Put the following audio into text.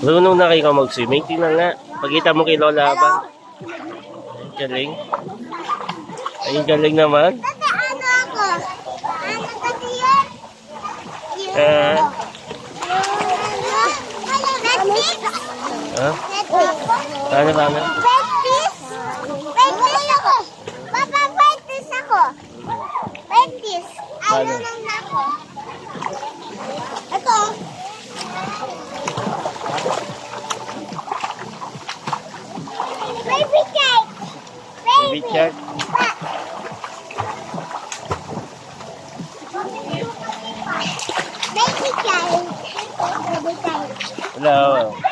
Marunong na kayo mag-swimming. Tingnan nga. Pagkita mo kay Lola ba? Ay, galing. Ay, galing naman. Tata, ano ako? Ano kasi yan? Ah. Netflix? Ha? Netflix? Paano? Netflix? Netflix ako. Papa, Netflix ako. Netflix. Paano? Ayun lang ako. Ito. Baby cake. Baby shark. Baby cake. Baby cake. Hello.